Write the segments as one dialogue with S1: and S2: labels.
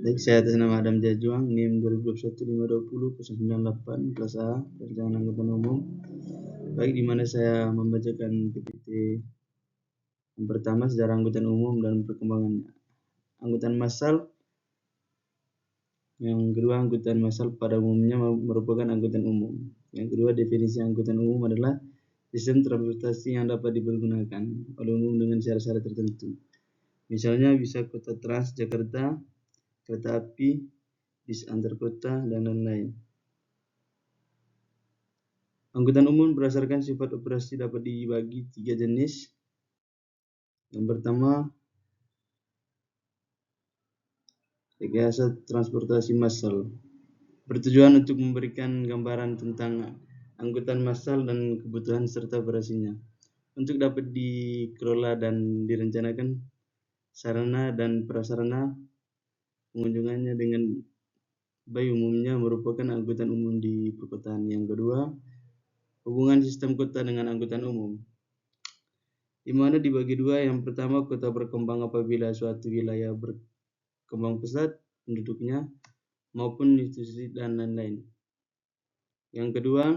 S1: Baik, saya atas nama Adam Jajuang, NIM 2021-520-098, kelas A, Perencanaan Angkutan Umum. Baik, di mana saya membacakan PPT yang pertama, sejarah angkutan umum dan perkembangannya. Angkutan massal. Yang kedua, angkutan massal pada umumnya merupakan angkutan umum. Yang kedua, definisi angkutan umum adalah sistem transportasi yang dapat dipergunakan oleh umum dengan syarat-syarat tertentu. Misalnya bisa kota Trans Jakarta, kereta api, bis antar kota, dan lain-lain. Angkutan umum berdasarkan sifat operasi dapat dibagi 3 jenis. Yang pertama, rekayasa transportasi massal. Bertujuan untuk memberikan gambaran tentang angkutan massal dan kebutuhan serta operasinya. Untuk dapat dikelola dan direncanakan sarana dan prasarana pengunjungannya dengan baik umumnya merupakan angkutan umum di perkotaan. Yang kedua, hubungan sistem kota dengan angkutan umum, di mana dibagi dua. Yang pertama, kota berkembang apabila suatu wilayah berkembang pesat penduduknya maupun institusi dan lain-lain. Yang kedua,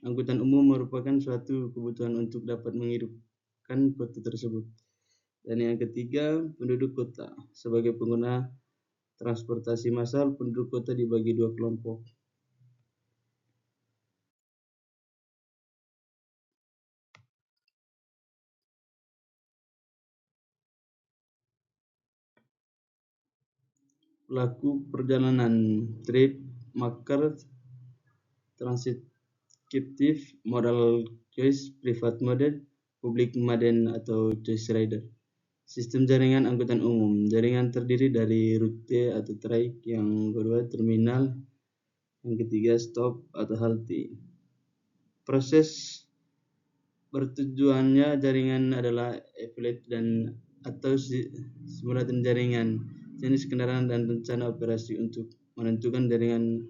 S1: angkutan umum merupakan suatu kebutuhan untuk dapat menghidupkan kota tersebut. Dan yang ketiga, penduduk kota. Sebagai pengguna transportasi massal, penduduk kota dibagi dua kelompok. Pelaku perjalanan, trade maker, transitive, modal choice, private mode, public mode, atau choice rider. Sistem jaringan angkutan umum. Jaringan terdiri dari rute atau traik, yang kedua terminal, yang ketiga stop atau halte. Proses bertujuannya jaringan adalah affiliate dan atau simulatan jaringan, jenis kendaraan dan rencana operasi untuk menentukan jaringan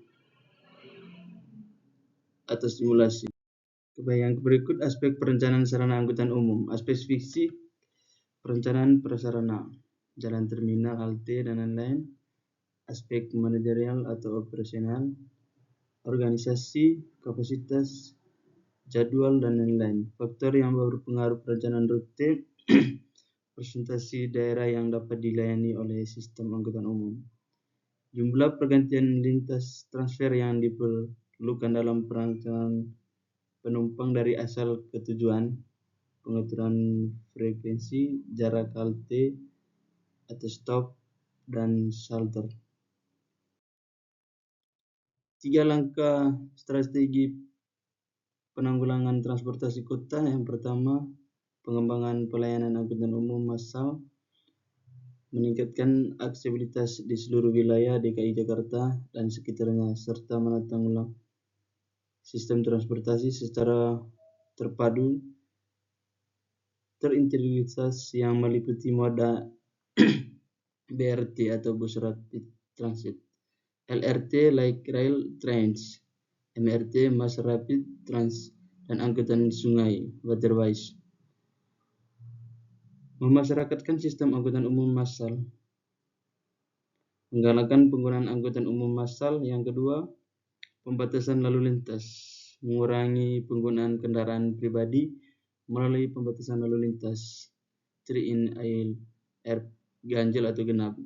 S1: atau simulasi. Yang berikut aspek perencanaan sarana angkutan umum. Aspek fisik, perencanaan prasarana, jalan terminal, halte, dan lain-lain. Aspek manajerial atau operasional, organisasi, kapasitas, jadwal, dan lain-lain. Faktor yang berpengaruh perencanaan rute, presentasi daerah yang dapat dilayani oleh sistem angkutan umum. Jumlah pergantian lintas transfer yang diperlukan dalam perencanaan penumpang dari asal ke tujuan, pengaturan frekuensi, jarak halte atau stop, dan shelter. 3 langkah strategi penanggulangan transportasi kota. Yang pertama, pengembangan pelayanan angkutan umum massal, meningkatkan aksesibilitas di seluruh wilayah DKI Jakarta dan sekitarnya, serta menata ulang sistem transportasi secara terpadu, terintegritas yang meliputi moda BRT atau bus rapid transit, LRT light rail trains, MRT mass rapid trans, dan angkutan sungai waterways. Memasyarakatkan sistem angkutan umum massal, menggalakkan penggunaan angkutan umum massal. Yang kedua, pembatasan lalu lintas, mengurangi penggunaan kendaraan pribadi melalui pembatasan lalu lintas 3-in air, ganjil atau genap,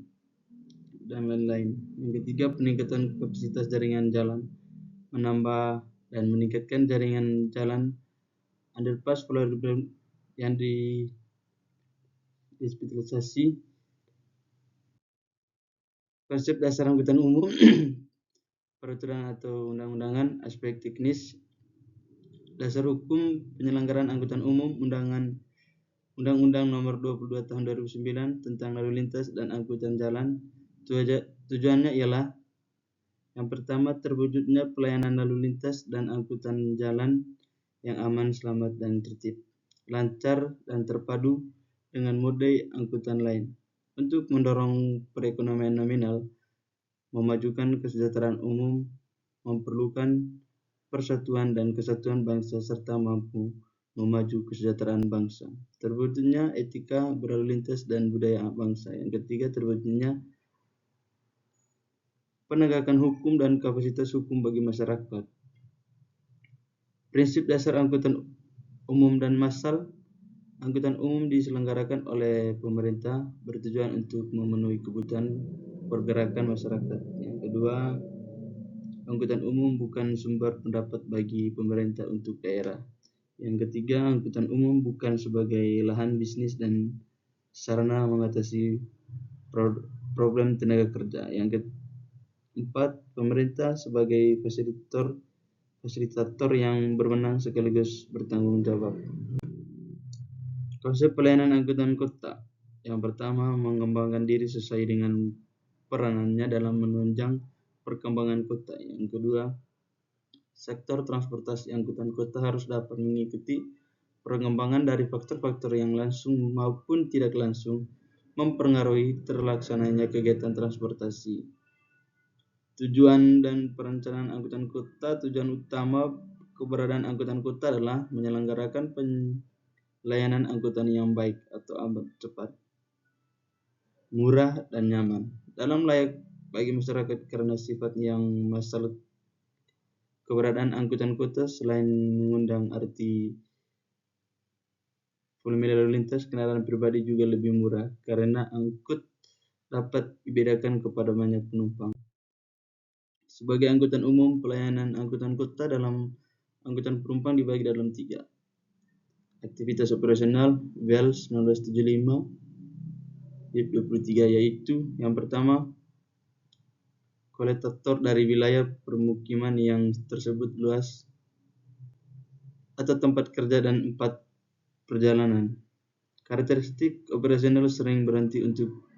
S1: dan lain-lain. Yang ketiga, peningkatan kapasitas jaringan jalan, menambah dan meningkatkan jaringan jalan underpass flyover yang dispesialisasi. Konsep dasar angkutan umum, peraturan atau undang-undangan. Aspek teknis, dasar hukum penyelenggaraan angkutan umum, Undang-Undang Nomor 22 Tahun 2009 tentang lalu lintas dan angkutan jalan. Tujuannya ialah yang pertama, terwujudnya pelayanan lalu lintas dan angkutan jalan yang aman, selamat, dan tertib, lancar, dan terpadu dengan mode angkutan lain, untuk mendorong perekonomian nominal, memajukan kesejahteraan umum, memerlukan persatuan dan kesatuan bangsa, serta mampu memaju kesejahteraan bangsa. Terwujudnya etika berlalu lintas dan budaya bangsa. Yang ketiga, terwujudnya penegakan hukum dan kapasitas hukum bagi masyarakat. Prinsip dasar angkutan umum dan massal. Angkutan umum diselenggarakan oleh pemerintah bertujuan untuk memenuhi kebutuhan pergerakan masyarakat. Yang kedua, angkutan umum bukan sumber pendapat bagi pemerintah untuk daerah. Yang ketiga, angkutan umum bukan sebagai lahan bisnis dan sarana mengatasi problem tenaga kerja. Yang keempat, pemerintah sebagai fasilitator yang berwenang sekaligus bertanggung jawab. Konsep pelayanan angkutan kota. Yang pertama, mengembangkan diri sesuai dengan peranannya dalam menunjang perkembangan kota. Yang kedua, sektor transportasi angkutan kota harus dapat mengikuti perkembangan dari faktor-faktor yang langsung maupun tidak langsung mempengaruhi terlaksananya kegiatan transportasi. Tujuan dan perencanaan angkutan kota. Tujuan utama keberadaan angkutan kota adalah menyelenggarakan layanan angkutan yang baik atau amat cepat, murah, dan nyaman dalam layak bagi masyarakat. Karena sifat yang masalah keberadaan angkutan kota selain mengundang arti volume lalu lintas, kendaraan pribadi juga lebih murah karena angkut dapat dibedakan kepada banyak penumpang. Sebagai angkutan umum, pelayanan angkutan kota dalam angkutan penumpang dibagi dalam 3. Aktivitas operasional VEL 1975 Bib 23, yaitu yang pertama, kolektor dari wilayah permukiman yang tersebut luas atau tempat kerja, dan 4, perjalanan. Karakteristik operasional sering berhenti untuk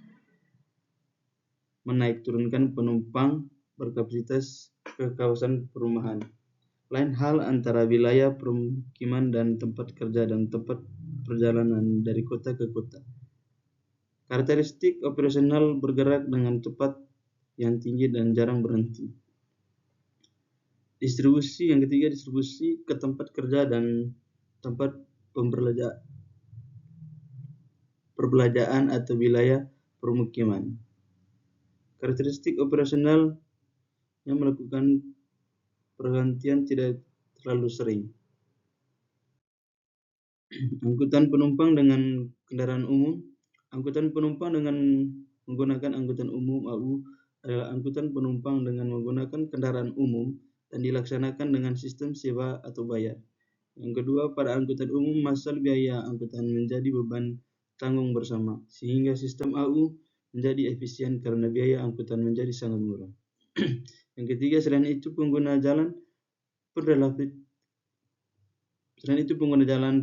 S1: menaik turunkan penumpang berkapasitas ke kawasan perumahan. Lain hal antara wilayah permukiman dan tempat kerja dan tempat perjalanan dari kota ke kota. Karakteristik operasional bergerak dengan cepat yang tinggi dan jarang berhenti. Distribusi. Yang ketiga, distribusi ke tempat kerja dan tempat perbelanjaan atau wilayah permukiman. Karakteristik operasional yang melakukan pergantian tidak terlalu sering. Angkutan penumpang dengan kendaraan umum. Angkutan penumpang dengan menggunakan angkutan umum AU adalah angkutan penumpang dengan menggunakan kendaraan umum dan dilaksanakan dengan sistem sewa atau bayar. Yang kedua, pada angkutan umum massal biaya angkutan menjadi beban tanggung bersama, sehingga sistem AU menjadi efisien karena biaya angkutan menjadi sangat murah. Yang ketiga, selain itu pengguna jalan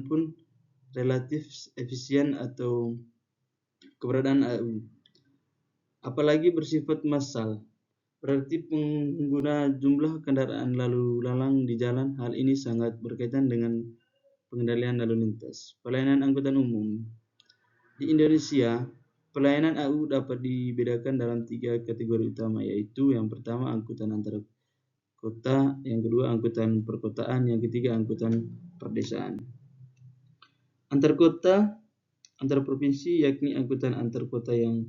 S1: pun relatif efisien atau keberadaan AU, apalagi bersifat massal, berarti pengguna jumlah kendaraan lalu lalang di jalan. Hal ini sangat berkaitan dengan pengendalian lalu lintas. Pelayanan angkutan umum di Indonesia. Pelayanan AU dapat dibedakan dalam 3 kategori utama, yaitu yang pertama angkutan antar kota, yang kedua angkutan perkotaan, yang ketiga angkutan perdesaan. Antar kota, antar provinsi, yakni angkutan antar kota yang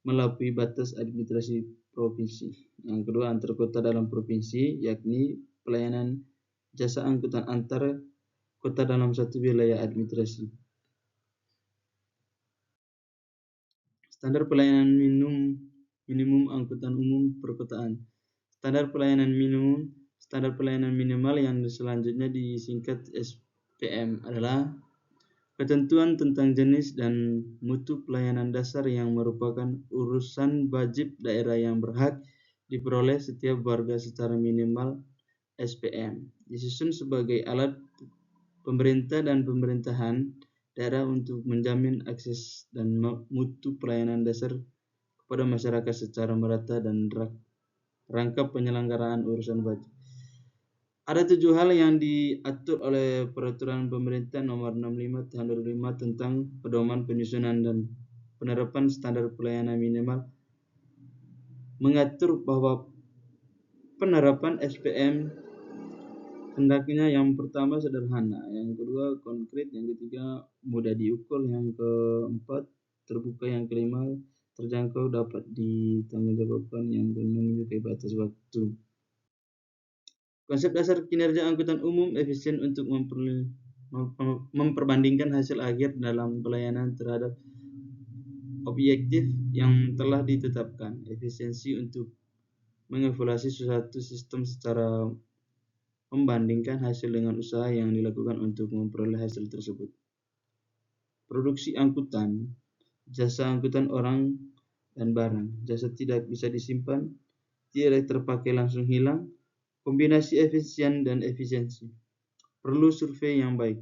S1: melampaui batas administrasi provinsi. Yang kedua, antar kota dalam provinsi, yakni pelayanan jasa angkutan antar kota dalam satu wilayah administrasi. Standar pelayanan minimum angkutan umum perkotaan. Standar pelayanan minimum. Standar pelayanan minimal yang selanjutnya disingkat SPM adalah ketentuan tentang jenis dan mutu pelayanan dasar yang merupakan urusan wajib daerah yang berhak diperoleh setiap warga secara minimal. SPM disusun sebagai alat pemerintah dan pemerintahan daerah untuk menjamin akses dan mutu pelayanan dasar kepada masyarakat secara merata dan rangka penyelenggaraan urusan wajib. Ada 7 hal yang diatur oleh Peraturan Pemerintah Nomor 65 Tahun 2005 tentang pedoman penyusunan dan penerapan standar pelayanan minimal. Mengatur bahwa penerapan SPM hendaknya yang pertama sederhana, yang kedua konkret, yang ketiga mudah diukur, yang keempat terbuka, yang kelima terjangkau dapat ditanggungjawabkan yang benar menyukai batas waktu. Konsep dasar kinerja angkutan umum efisien untuk memperbandingkan hasil akhir dalam pelayanan terhadap objektif yang telah ditetapkan. Efisiensi untuk mengevaluasi suatu sistem secara membandingkan hasil dengan usaha yang dilakukan untuk memperoleh hasil tersebut. Produksi angkutan, jasa angkutan orang dan barang. Jasa tidak bisa disimpan, tidak terpakai langsung hilang, kombinasi efisien dan efisiensi. Perlu survei yang baik.